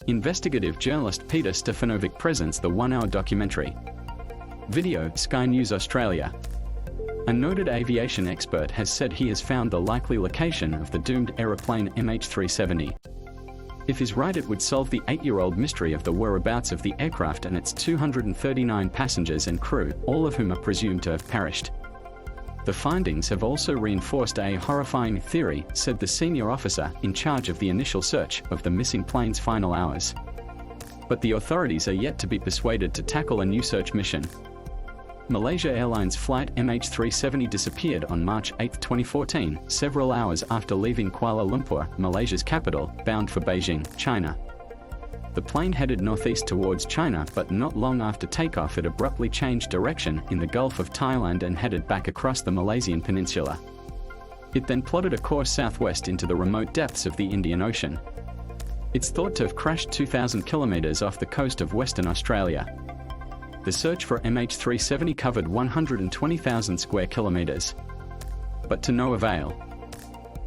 Investigative journalist Peter Stefanovic presents the one-hour documentary. Video, Sky News Australia. A noted aviation expert has said he has found the likely location of the doomed aeroplane MH370. If he's right, it would solve the 8-year-old mystery of the whereabouts of the aircraft and its 239 passengers and crew, all of whom are presumed to have perished. The findings have also reinforced a horrifying theory, said the senior officer in charge of the initial search of the missing plane's final hours. But the authorities are yet to be persuaded to tackle a new search mission. Malaysia Airlines flight MH370 disappeared on March 8, 2014, several hours after leaving Kuala Lumpur, Malaysia's capital, bound for Beijing, China. The plane headed northeast towards China, but not long after takeoff it abruptly changed direction in the Gulf of Thailand and headed back across the Malaysian peninsula. It then plotted a course southwest into the remote depths of the Indian Ocean. It's thought to have crashed 2,000 kilometers off the coast of Western Australia. The search for MH370 covered 120,000 square kilometers. But to no avail.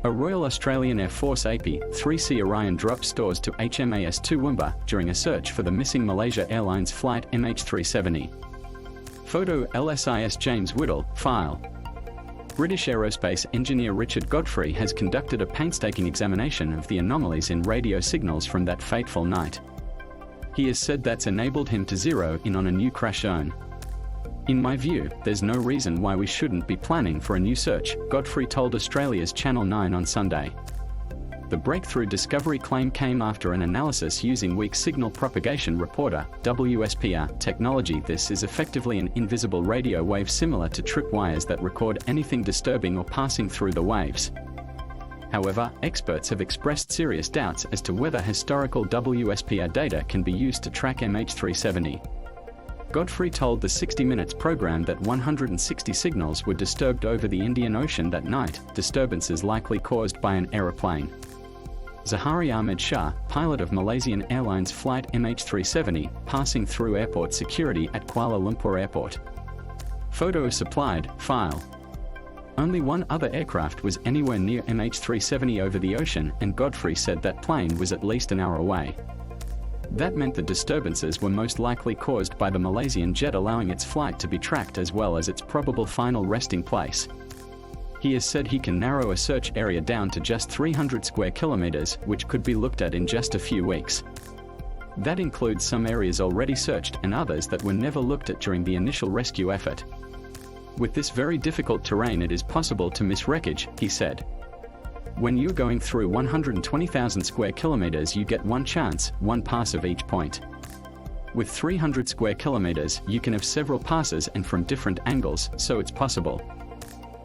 A Royal Australian Air Force AP-3C Orion dropped stores to HMAS Toowoomba during a search for the missing Malaysia Airlines flight MH370. Photo LSIS James Whittle, file. British aerospace engineer Richard Godfrey has conducted a painstaking examination of the anomalies in radio signals from that fateful night. He has said that's enabled him to zero in on a new crash zone. In my view, there's no reason why we shouldn't be planning for a new search, Godfrey told Australia's Channel 9 on Sunday. The breakthrough discovery claim came after an analysis using weak signal propagation reporter, WSPR, technology. This is effectively an invisible radio wave similar to tripwires that record anything disturbing or passing through the waves. However, experts have expressed serious doubts as to whether historical WSPR data can be used to track MH370. Godfrey told the 60 Minutes program that 160 signals were disturbed over the Indian Ocean that night, disturbances likely caused by an aeroplane. Zahari Ahmed Shah, pilot of Malaysian Airlines flight MH370, passing through airport security at Kuala Lumpur Airport. Photo supplied, file. Only one other aircraft was anywhere near MH370 over the ocean, and Godfrey said that plane was at least an hour away. That meant the disturbances were most likely caused by the Malaysian jet allowing its flight to be tracked as well as its probable final resting place. He has said he can narrow a search area down to just 300 square kilometers, which could be looked at in just a few weeks. That includes some areas already searched and others that were never looked at during the initial rescue effort. With this very difficult terrain, it is possible to miss wreckage, he said. When you're going through 120,000 square kilometers, you get one chance, one pass of each point. With 300 square kilometers, you can have several passes and from different angles, so it's possible.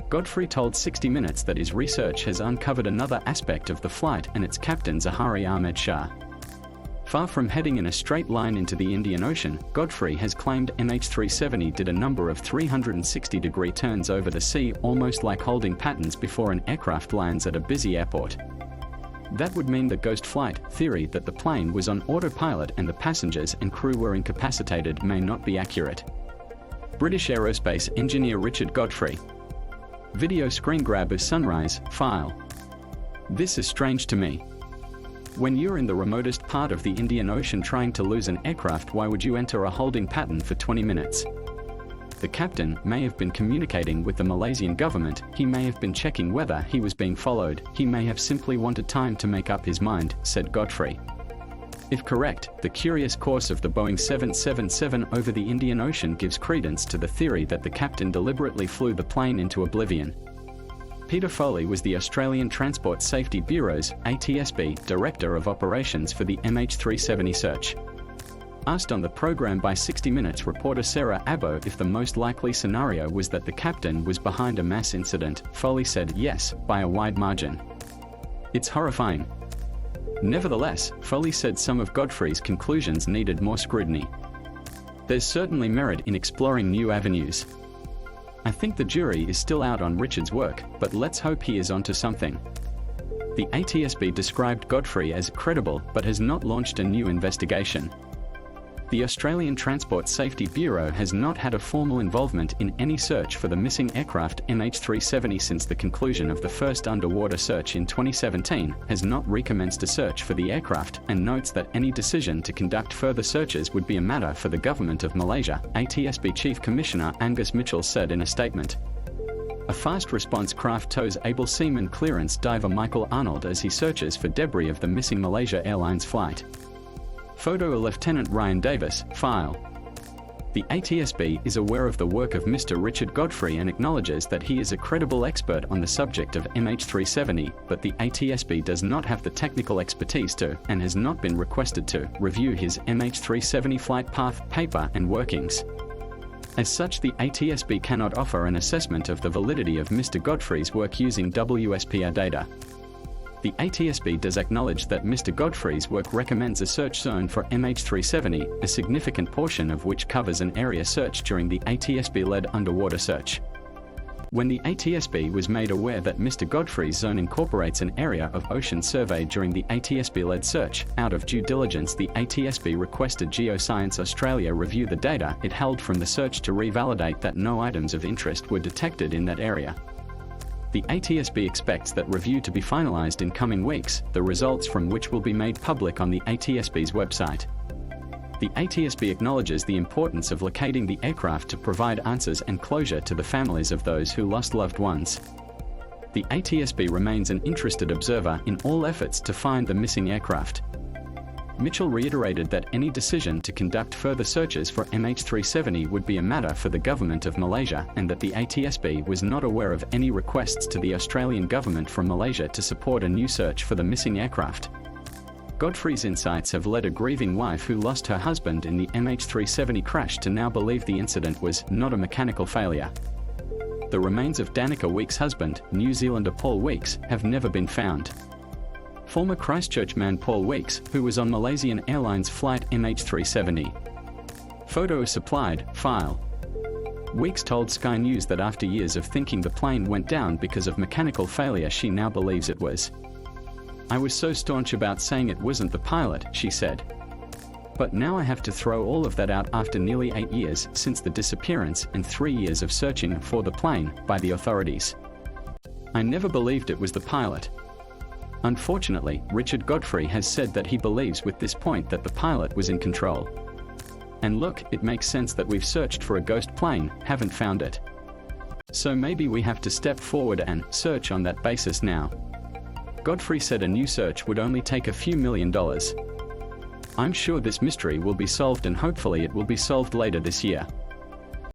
Godfrey told 60 Minutes that his research has uncovered another aspect of the flight and its captain Zahari Ahmed Shah. Far from heading in a straight line into the Indian Ocean, Godfrey has claimed MH370 did a number of 360-degree turns over the sea, almost like holding patterns before an aircraft lands at a busy airport. That would mean the ghost flight theory that the plane was on autopilot and the passengers and crew were incapacitated may not be accurate. British aerospace engineer Richard Godfrey. Video screen grab of sunrise, file. This is strange to me. When you're in the remotest part of the Indian Ocean trying to lose an aircraft, why would you enter a holding pattern for 20 minutes? The captain may have been communicating with the Malaysian government, he may have been checking whether he was being followed, he may have simply wanted time to make up his mind, said Godfrey. If correct, the curious course of the Boeing 777 over the Indian Ocean gives credence to the theory that the captain deliberately flew the plane into oblivion. Peter Foley was the Australian Transport Safety Bureau's, ATSB, Director of Operations for the MH370 search. Asked on the program by 60 Minutes reporter Sarah Abbo if the most likely scenario was that the captain was behind a mass incident, Foley said yes, by a wide margin. It's horrifying. Nevertheless, Foley said some of Godfrey's conclusions needed more scrutiny. There's certainly merit in exploring new avenues. I think the jury is still out on Richard's work, but let's hope he is onto something. The ATSB described Godfrey as credible but has not launched a new investigation. The Australian Transport Safety Bureau has not had a formal involvement in any search for the missing aircraft MH370 since the conclusion of the first underwater search in 2017, has not recommenced a search for the aircraft, and notes that any decision to conduct further searches would be a matter for the Government of Malaysia, ATSB Chief Commissioner Angus Mitchell said in a statement. A fast response craft tows able seaman clearance diver Michael Arnold as he searches for debris of the missing Malaysia Airlines flight. Photo of Lieutenant Ryan Davis, file. The ATSB is aware of the work of Mr. Richard Godfrey and acknowledges that he is a credible expert on the subject of MH370, but the ATSB does not have the technical expertise to, and has not been requested to, review his MH370 flight path, paper and workings. As such, the ATSB cannot offer an assessment of the validity of Mr. Godfrey's work using WSPR data. The ATSB does acknowledge that Mr. Godfrey's work recommends a search zone for MH370, a significant portion of which covers an area search during the ATSB-led underwater search. When the ATSB was made aware that Mr. Godfrey's zone incorporates an area of ocean survey during the ATSB-led search, out of due diligence the ATSB requested Geoscience Australia review the data it held from the search to revalidate that no items of interest were detected in that area. The ATSB expects that review to be finalised in coming weeks, the results from which will be made public on the ATSB's website. The ATSB acknowledges the importance of locating the aircraft to provide answers and closure to the families of those who lost loved ones. The ATSB remains an interested observer in all efforts to find the missing aircraft. Mitchell reiterated that any decision to conduct further searches for MH370 would be a matter for the Government of Malaysia, and that the ATSB was not aware of any requests to the Australian Government from Malaysia to support a new search for the missing aircraft. Godfrey's insights have led a grieving wife who lost her husband in the MH370 crash to now believe the incident was not a mechanical failure. The remains of Danica Weeks' husband, New Zealander Paul Weeks, have never been found. Former Christchurch man Paul Weeks, who was on Malaysian Airlines flight MH370. Photo supplied, file. Weeks told Sky News that after years of thinking the plane went down because of mechanical failure, she now believes it was. "I was so staunch about saying it wasn't the pilot," she said. "But now I have to throw all of that out after nearly 8 years since the disappearance and 3 years of searching for the plane by the authorities. I never believed it was the pilot." Unfortunately, Richard Godfrey has said that he believes with this point that the pilot was in control. And look, it makes sense that we've searched for a ghost plane, haven't found it. So maybe we have to step forward and search on that basis now. Godfrey said a new search would only take a few $1 million. "I'm sure this mystery will be solved, and hopefully it will be solved later this year."